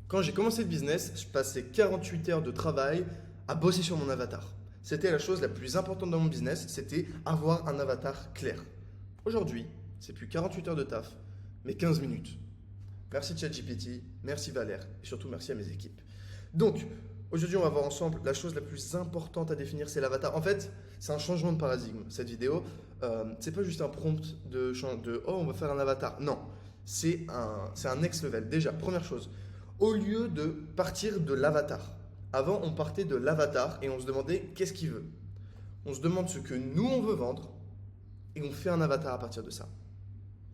Quand j'ai commencé le business, je passais 48 heures de travail à bosser sur mon avatar. C'était la chose la plus importante dans mon business, c'était avoir un avatar clair. Aujourd'hui, c'est plus 48 heures de taf, mais 15 minutes. Merci ChatGPT, merci Valère, et surtout merci à mes équipes. Donc, aujourd'hui, on va voir ensemble la chose la plus importante à définir, c'est l'avatar. En fait, c'est un changement de paradigme, cette vidéo. C'est pas juste un prompt de oh, on va faire un avatar. Non, c'est un next level. Déjà, première chose, au lieu de partir de l'avatar, avant, on partait de l'avatar et on se demandait qu'est-ce qu'il veut. On se demande ce que nous, on veut vendre et on fait un avatar à partir de ça.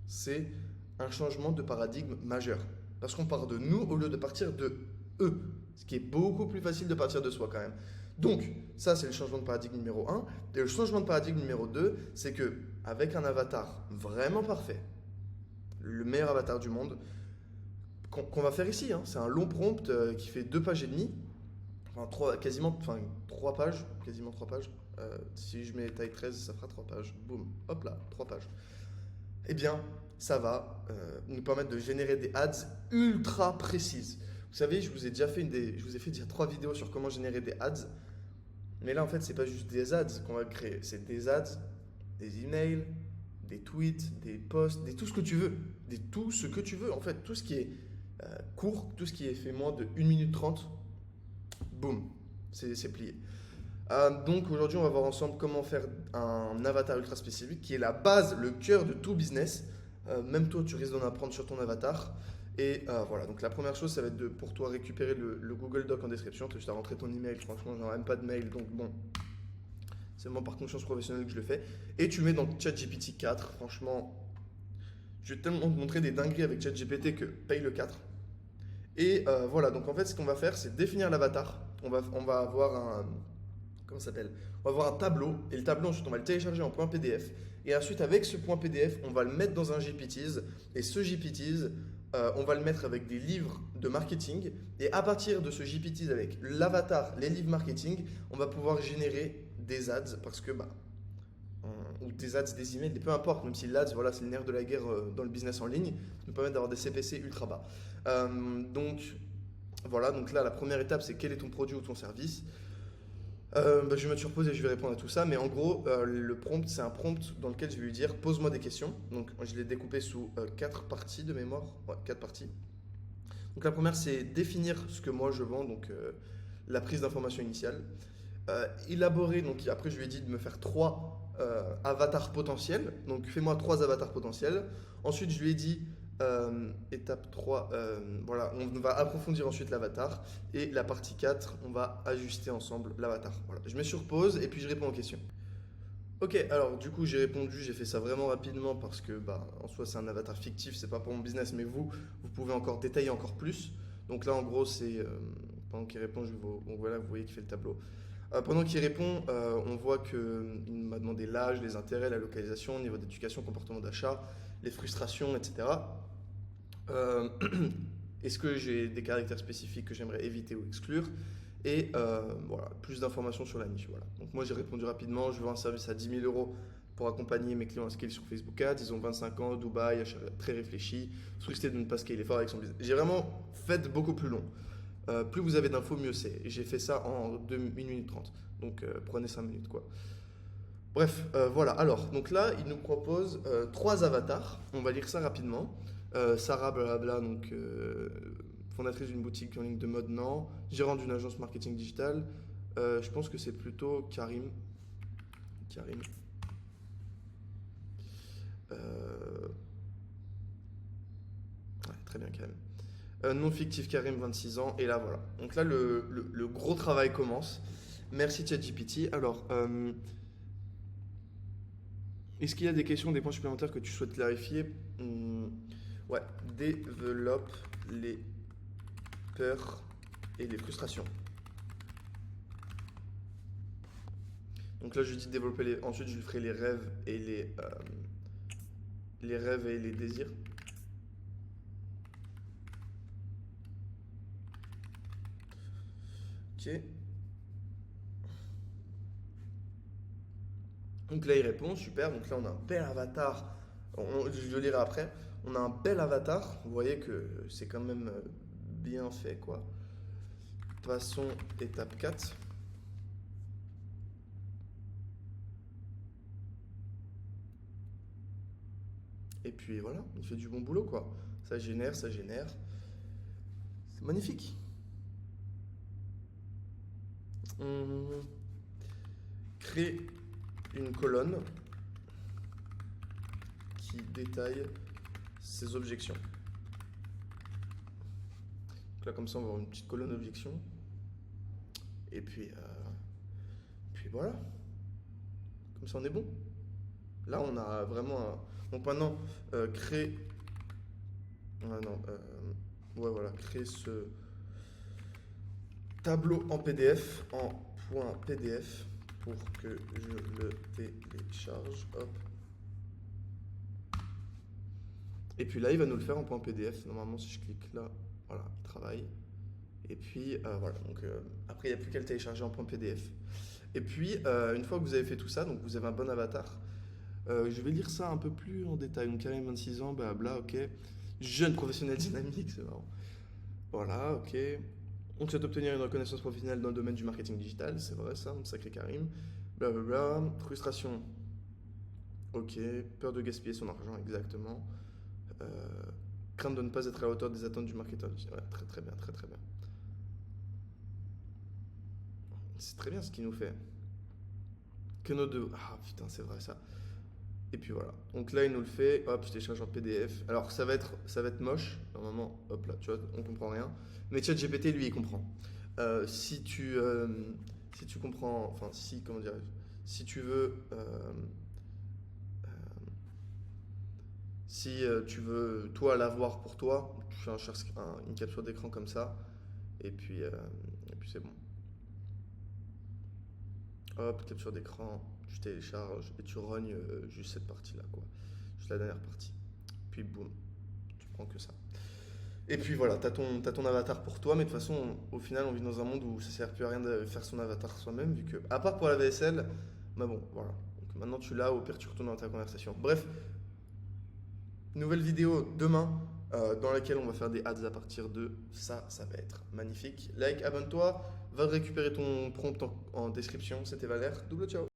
C'est un changement de paradigme majeur. Parce qu'on part de nous au lieu de partir de eux. Ce qui est beaucoup plus facile de partir de soi quand même. Donc, ça c'est le changement de paradigme numéro un. Et le changement de paradigme numéro 2, c'est que avec un avatar vraiment parfait, le meilleur avatar du monde, qu'on va faire ici, hein, c'est un long prompt qui fait 2 pages et demie, enfin 3, quasiment, enfin 3 pages, quasiment 3 pages. Si je mets taille 13, ça fera 3 pages. Boum, hop là, 3 pages. Eh bien, ça va nous permettre de générer des ads ultra précises. Vous savez, je vous ai fait déjà 3 vidéos sur comment générer des ads. Mais là, en fait, c'est pas juste des ads qu'on va créer. C'est des ads, des emails, des tweets, des posts, tout ce que tu veux. Tout ce que tu veux. En fait, tout ce qui est court, tout ce qui est fait moins de 1 minute 30, boum, c'est plié. Donc aujourd'hui, on va voir ensemble comment faire un avatar ultra spécifique qui est la base, le cœur de tout business. Même toi, tu risques d'en apprendre sur ton avatar. Et voilà, donc la première chose, ça va être pour toi récupérer le Google Doc en description. Tu as rentré ton email, franchement, j'en ai même pas de mail, donc bon, c'est vraiment par conscience professionnelle que je le fais. Et tu le mets dans ChatGPT 4, franchement, je vais tellement te montrer des dingueries avec ChatGPT que paye le 4. Et voilà, donc en fait, ce qu'on va faire, c'est définir l'avatar. On va avoir un, comment ça s'appelle? On va avoir un tableau et le tableau ensuite on va le télécharger en point PDF et ensuite avec ce point PDF on va le mettre dans un GPTs et ce GPTs on va le mettre avec des livres de marketing et à partir de ce GPTs avec l'avatar, les livres marketing, on va pouvoir générer des ads parce que ou des ads, des emails, peu importe, même si l'ads, voilà, c'est le nerf de la guerre dans le business en ligne, nous permettre d'avoir des CPC ultra bas. Donc voilà, donc là la première étape c'est quel est ton produit ou ton service. Je vais mettre sur pause et je vais répondre à tout ça. Mais en gros, le prompt, c'est un prompt dans lequel je vais lui dire pose-moi des questions. Donc, je l'ai découpé sous 4 parties de mémoire. Ouais, 4 parties. Donc, la première, c'est définir ce que moi je vends, donc la prise d'information initiale. Élaborer, donc après, je lui ai dit de me faire 3 avatars potentiels. Donc, fais-moi 3 avatars potentiels. Ensuite, je lui ai dit étape 3, voilà, on va approfondir ensuite l'avatar. Et la partie 4, on va ajuster ensemble l'avatar. Voilà. Je mets sur pause et puis je réponds aux questions. Ok, alors du coup j'ai répondu, j'ai fait ça vraiment rapidement parce que en soi c'est un avatar fictif, c'est pas pour mon business, mais vous pouvez encore détailler encore plus. Donc là en gros c'est, pendant qu'il répond, donc voilà, vous voyez qu'il fait le tableau. Pendant qu'il répond, on voit qu'il m'a demandé l'âge, les intérêts, la localisation, niveau d'éducation, comportement d'achat, les frustrations, etc. Euh, Est-ce que j'ai des caractères spécifiques que j'aimerais éviter ou exclure? Et voilà, plus d'informations sur la niche. Voilà. Donc moi j'ai répondu rapidement, je veux un service à 10 000 € pour accompagner mes clients à scale sur Facebook Ads. Ils ont 25 ans, Dubaï, achat très réfléchi, frustré de ne pas scaler fort avec son business. J'ai vraiment fait beaucoup plus long. Plus vous avez d'infos, mieux c'est. Et j'ai fait ça en 1 minute 30. Donc prenez 5 minutes quoi. Bref, voilà. Alors, donc là, il nous propose 3 avatars. On va lire ça rapidement. Sarah, blablabla, donc fondatrice d'une boutique en ligne de mode, non. Gérante d'une agence marketing digital. Je pense que c'est plutôt Karim. Karim. Euh, ouais, très bien, Karim. Non fictif, Karim, 26 ans. Et là, voilà. Donc là, le gros travail commence. Merci ChatGPT. Alors, est-ce qu'il y a des questions, des points supplémentaires que tu souhaites clarifier? Ouais, développe les peurs et les frustrations. Donc là, je lui dis de développer les. Ensuite, je lui ferai les rêves et les désirs. Ok. Donc là, il répond, super. Donc là, on a un bel avatar. Je le lirai après. On a un bel avatar. Vous voyez que c'est quand même bien fait, quoi. Passons étape 4. Et puis voilà, il fait du bon boulot, quoi. Ça génère, ça génère. C'est magnifique. On crée une colonne qui détaille ses objections. Donc là, comme ça, on va avoir une petite colonne d'objections. Et puis voilà. Comme ça, on est bon. Là, on a vraiment un... Donc maintenant, créer... Ah non, ouais, voilà, créer ce tableau en PDF, en .pdf, pour que je le télécharge. Hop. Et puis là, il va nous le faire en .pdf. Normalement, si je clique là, voilà, il travaille. Et puis voilà, donc après, il n'y a plus qu'à le télécharger en .pdf. Et puis, une fois que vous avez fait tout ça, donc vous avez un bon avatar, je vais lire ça un peu plus en détail. Donc, Karim, 26 ans, blabla, ok. Jeune professionnel dynamique, c'est marrant. Voilà, ok. On souhaite obtenir une reconnaissance professionnelle dans le domaine du marketing digital, c'est vrai ça, sacré Karim. Blablabla. Frustration, ok. Peur de gaspiller son argent, exactement. Crainte de ne pas être à la hauteur des attentes du marketeur. Ouais, très très bien, très très bien. C'est très bien ce qu'il nous fait. Que nos deux. Ah putain, c'est vrai ça. Et puis voilà. Donc là, il nous le fait. Hop, je télécharge en PDF. Alors ça va être moche. Normalement, hop là, tu vois, on comprend rien. Mais ChatGPT, lui, il comprend. Si tu comprends, enfin, si, comment dire, si tu veux, si tu veux, toi, l'avoir pour toi, tu fais une capture d'écran comme ça. Et puis c'est bon. Hop, capture d'écran, tu télécharges et tu rognes juste cette partie-là, quoi. Juste la dernière partie. Puis boum, tu prends que ça. Et puis voilà, t'as ton avatar pour toi, mais de toute façon, au final, on vit dans un monde où ça sert plus à rien de faire son avatar soi-même, vu que, à part pour la VSL, bah bon, voilà. Donc maintenant tu l'as, au pire tu retournes dans ta conversation. Bref, nouvelle vidéo demain, dans laquelle on va faire des ads à partir de ça, ça va être magnifique. Like, abonne-toi, va récupérer ton prompt en description, c'était Valère, double ciao.